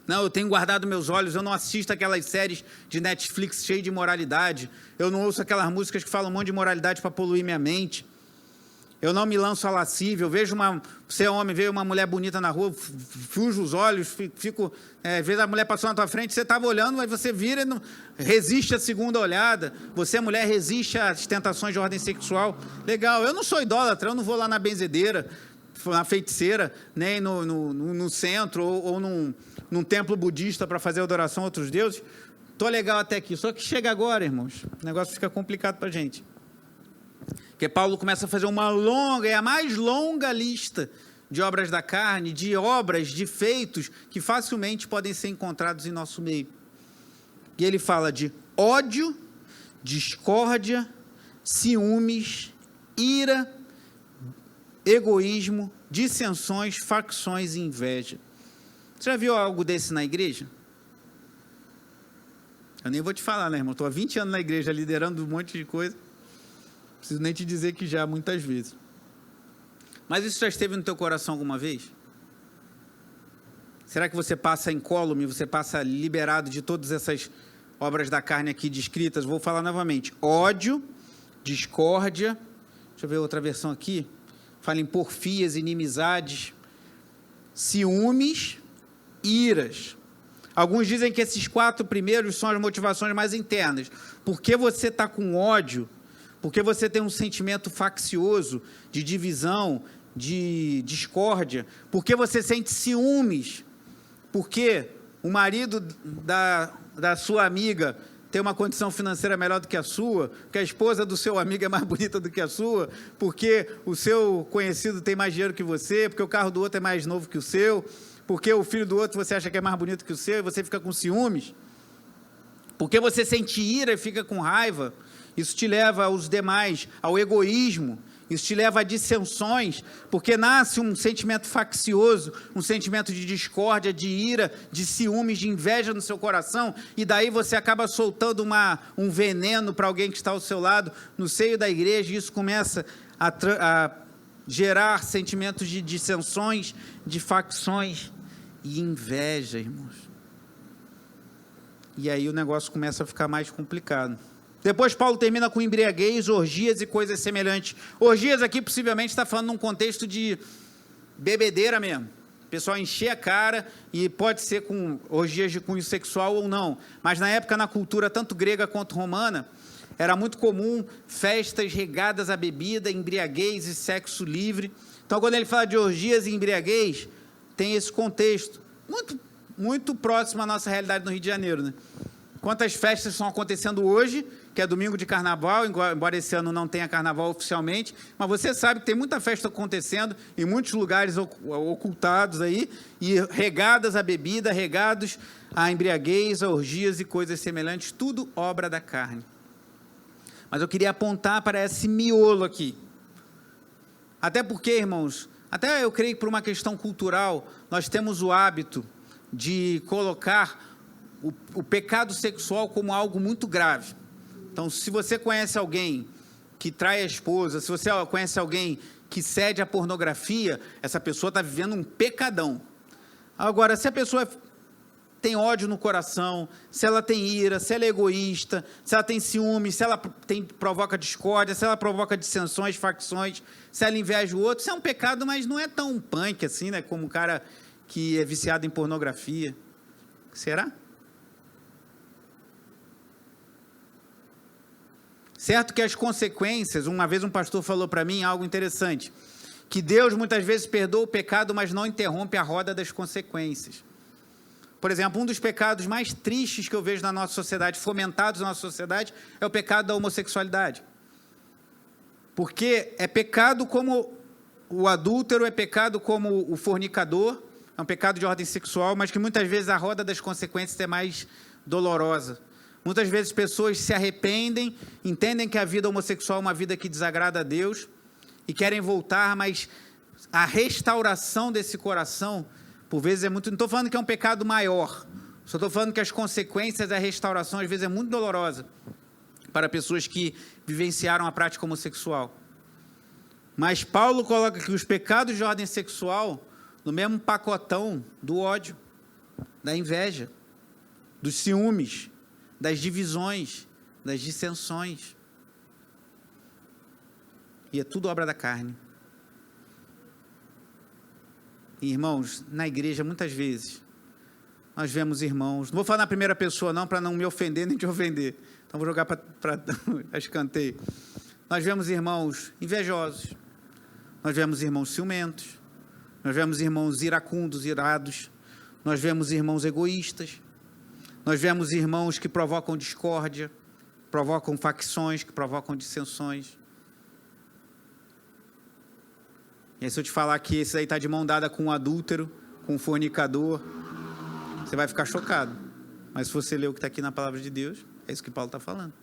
não, eu tenho guardado meus olhos, eu não assisto aquelas séries de Netflix cheias de imoralidade, eu não ouço aquelas músicas que falam um monte de imoralidade para poluir minha mente, eu não me lanço a lascívia, eu vejo você é homem, vê uma mulher bonita na rua, fujo os olhos, fico, às vezes a mulher passou na tua frente, você estava olhando, mas você vira e não, resiste à segunda olhada, você, mulher, resiste às tentações de ordem sexual, legal, eu não sou idólatra, eu não vou lá na benzedeira, na feiticeira, nem no centro, ou num templo budista para fazer adoração a outros deuses, estou legal até aqui, só que chega agora, irmãos, o negócio fica complicado para a gente. Porque Paulo começa a fazer uma longa, é a mais longa lista de obras da carne, de obras, de feitos, que facilmente podem ser encontrados em nosso meio. E ele fala de ódio, discórdia, ciúmes, ira, egoísmo, dissensões, facções e inveja. Você já viu algo desse na igreja? Eu nem vou te falar, né, irmão? Estou há 20 anos na igreja, liderando um monte de coisa. Não preciso nem te dizer que já, muitas vezes. Mas isso já esteve no teu coração alguma vez? Será que você passa incólume, você passa liberado de todas essas obras da carne aqui descritas? Vou falar novamente. Ódio, discórdia, deixa eu ver outra versão aqui. Fala em porfias, inimizades, ciúmes, iras. Alguns dizem que esses 4 primeiros são as motivações mais internas. Por que você está com ódio? Porque você tem um sentimento faccioso, de divisão, de discórdia. Porque você sente ciúmes. Porque o marido da sua amiga tem uma condição financeira melhor do que a sua, porque a esposa do seu amigo é mais bonita do que a sua, porque o seu conhecido tem mais dinheiro que você, porque o carro do outro é mais novo que o seu, porque o filho do outro você acha que é mais bonito que o seu e você fica com ciúmes, porque você sente ira e fica com raiva. Isso te leva aos demais, ao egoísmo. Isso te leva a dissensões, porque nasce um sentimento faccioso, um sentimento de discórdia, de ira, de ciúmes, de inveja no seu coração, e daí você acaba soltando um veneno para alguém que está ao seu lado, no seio da igreja, e isso começa a gerar sentimentos de dissensões, de facções e inveja, irmãos. E aí o negócio começa a ficar mais complicado. Depois Paulo termina com embriaguez, orgias e coisas semelhantes. Orgias aqui possivelmente está falando num contexto de bebedeira mesmo. O pessoal encher a cara, e pode ser com orgias de cunho sexual ou não. Mas na época, na cultura tanto grega quanto romana, era muito comum festas regadas a bebida, embriaguez e sexo livre. Então, quando ele fala de orgias e embriaguez, tem esse contexto muito próximo à nossa realidade no Rio de Janeiro, né? Quantas festas estão acontecendo hoje, que é domingo de carnaval, embora esse ano não tenha carnaval oficialmente, mas você sabe que tem muita festa acontecendo em muitos lugares ocultados aí, e regadas a bebida, regados a embriaguez, a orgias e coisas semelhantes, tudo obra da carne. Mas eu queria apontar para esse miolo aqui. Até porque, irmãos, até eu creio que por uma questão cultural, nós temos o hábito de colocar o pecado sexual como algo muito grave. Então, se você conhece alguém que trai a esposa, se você conhece alguém que cede à pornografia, essa pessoa está vivendo um pecadão. Agora, se a pessoa tem ódio no coração, se ela tem ira, se ela é egoísta, se ela tem ciúme, se ela provoca discórdia, se ela provoca dissensões, facções, se ela inveja o outro, isso é um pecado, mas não é tão punk assim, né, como um cara que é viciado em pornografia. Será? Certo que as consequências, uma vez um pastor falou para mim algo interessante, que Deus muitas vezes perdoa o pecado, mas não interrompe a roda das consequências. Por exemplo, um dos pecados mais tristes que eu vejo na nossa sociedade, fomentados na nossa sociedade, é o pecado da homossexualidade. Porque é pecado como o adúltero, é pecado como o fornicador, é um pecado de ordem sexual, mas que muitas vezes a roda das consequências é mais dolorosa. Muitas vezes pessoas se arrependem, entendem que a vida homossexual é uma vida que desagrada a Deus e querem voltar, mas a restauração desse coração, por vezes é muito... Não estou falando que é um pecado maior, só estou falando que as consequências da restauração às vezes é muito dolorosa para pessoas que vivenciaram a prática homossexual. Mas Paulo coloca que os pecados de ordem sexual no mesmo pacotão do ódio, da inveja, dos ciúmes, das divisões, das dissensões. E é tudo obra da carne. E, irmãos, na igreja, muitas vezes, nós vemos irmãos... Não vou falar na primeira pessoa, não, para não me ofender nem te ofender. Então, vou jogar para escanteio. Nós vemos irmãos invejosos. Nós vemos irmãos ciumentos. Nós vemos irmãos iracundos, irados. Nós vemos irmãos egoístas. Nós vemos irmãos que provocam discórdia, provocam facções, que provocam dissensões. E aí, se eu te falar que esse aí está de mão dada com um adúltero, com um fornicador, você vai ficar chocado. Mas se você ler o que está aqui na palavra de Deus, é isso que Paulo está falando.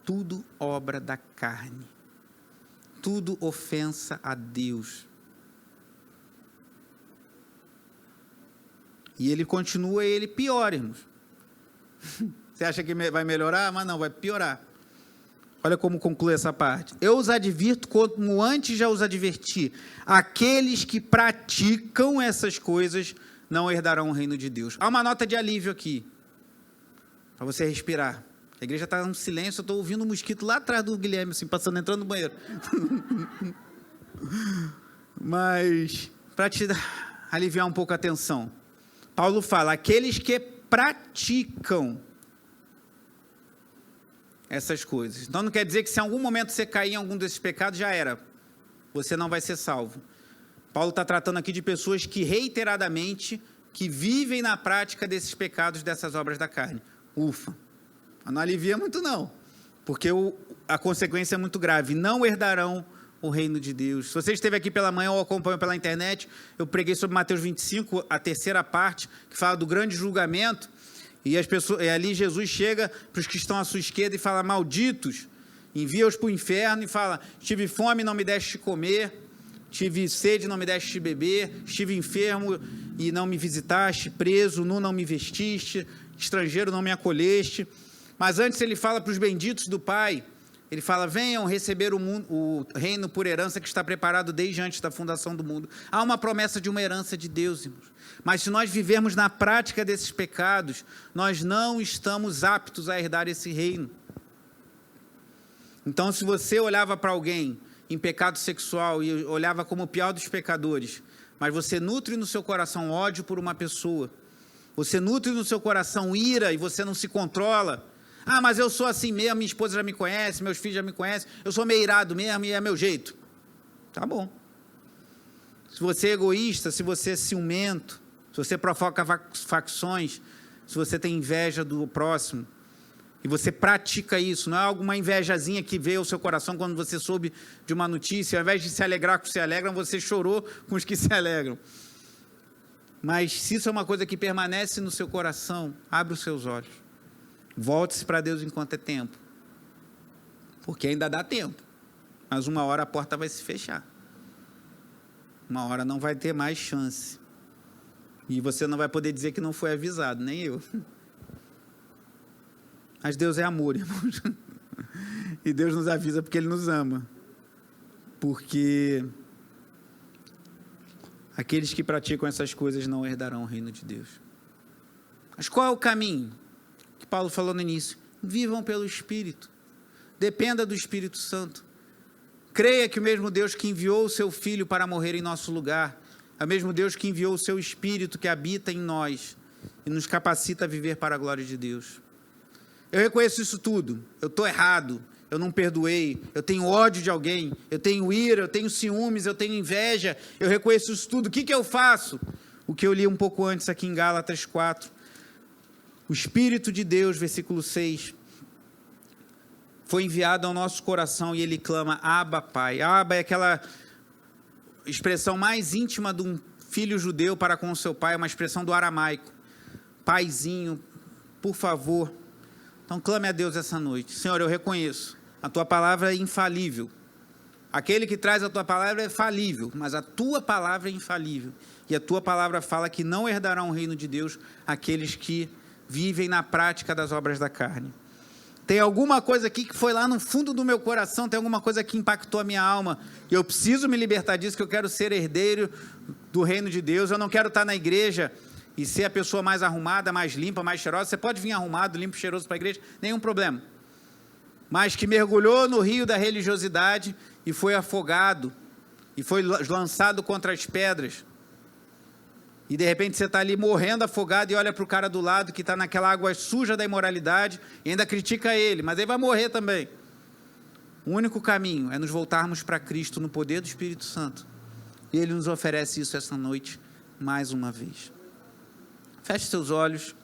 Tudo obra da carne. Tudo ofensa a Deus. E ele continua, e ele piora, irmãos. Você acha que vai melhorar? Mas não, vai piorar. Olha como conclui essa parte. Eu os advirto como antes já os adverti. Aqueles que praticam essas coisas não herdarão o reino de Deus. Há uma nota de alívio aqui, para você respirar. A igreja está em silêncio, eu estou ouvindo um mosquito lá atrás do Guilherme, assim, passando, entrando no banheiro. Mas, para te aliviar um pouco a tensão, Paulo fala, aqueles que praticam essas coisas. Então não quer dizer que se em algum momento você cair em algum desses pecados, já era. Você não vai ser salvo. Paulo está tratando aqui de pessoas que reiteradamente, que vivem na prática desses pecados, dessas obras da carne. Ufa, não alivia muito não, porque a consequência é muito grave. Não herdarão o reino de Deus. Se você esteve aqui pela manhã ou acompanhou pela internet, eu preguei sobre Mateus 25, a terceira parte, que fala do grande julgamento, e ali Jesus chega para os que estão à sua esquerda e fala, malditos, envia-os para o inferno e fala: tive fome, não me deste comer, tive sede, não me deste beber, estive enfermo e não me visitaste, preso, nu não me vestiste, estrangeiro não me acolheste. Mas antes ele fala para os benditos do Pai, ele fala: venham receber o reino por herança que está preparado desde antes da fundação do mundo. Há uma promessa de uma herança de Deus, irmãos. Mas se nós vivermos na prática desses pecados, nós não estamos aptos a herdar esse reino. Então, se você olhava para alguém em pecado sexual e olhava como o pior dos pecadores, mas você nutre no seu coração ódio por uma pessoa, você nutre no seu coração ira e você não se controla. Ah, mas eu sou assim mesmo, minha esposa já me conhece, meus filhos já me conhecem, eu sou meio irado mesmo e é meu jeito. Tá bom. Se você é egoísta, se você é ciumento, se você provoca facções, se você tem inveja do próximo, e você pratica isso, não é alguma invejazinha que veio ao seu coração quando você soube de uma notícia, ao invés de se alegrar com os que se alegram, você chorou com os que se alegram. Mas se isso é uma coisa que permanece no seu coração, abre os seus olhos. Volte-se para Deus enquanto é tempo. Porque ainda dá tempo. Mas uma hora a porta vai se fechar. Uma hora não vai ter mais chance. E você não vai poder dizer que não foi avisado, nem eu. Mas Deus é amor, irmãos. E Deus nos avisa porque Ele nos ama. Porque aqueles que praticam essas coisas não herdarão o reino de Deus. Mas qual é o caminho? Que Paulo falou no início: vivam pelo Espírito, dependa do Espírito Santo, creia que o mesmo Deus que enviou o seu Filho para morrer em nosso lugar, é o mesmo Deus que enviou o seu Espírito que habita em nós e nos capacita a viver para a glória de Deus. Eu reconheço isso tudo, eu estou errado, eu não perdoei, eu tenho ódio de alguém, eu tenho ira, eu tenho ciúmes, eu tenho inveja, eu reconheço isso tudo. O que eu faço? O que eu li um pouco antes aqui em Gálatas 4, o Espírito de Deus, versículo 6, foi enviado ao nosso coração e ele clama: Abba, Pai. Abba é aquela expressão mais íntima de um filho judeu para com o seu pai, uma expressão do aramaico. Paizinho, por favor. Então clame a Deus essa noite: Senhor, eu reconheço, a tua palavra é infalível. Aquele que traz a tua palavra é falível, mas a tua palavra é infalível. E a tua palavra fala que não herdarão o reino de Deus aqueles que vivem na prática das obras da carne. Tem alguma coisa aqui que foi lá no fundo do meu coração, tem alguma coisa que impactou a minha alma, e eu preciso me libertar disso, que eu quero ser herdeiro do reino de Deus. Eu não quero estar na igreja e ser a pessoa mais arrumada, mais limpa, mais cheirosa. Você pode vir arrumado, limpo, cheiroso para a igreja, nenhum problema. Mas que mergulhou no rio da religiosidade e foi afogado, e foi lançado contra as pedras. E de repente você está ali morrendo afogado e olha para o cara do lado que está naquela água suja da imoralidade e ainda critica ele, mas ele vai morrer também. O único caminho é nos voltarmos para Cristo no poder do Espírito Santo. E Ele nos oferece isso essa noite mais uma vez. Feche seus olhos.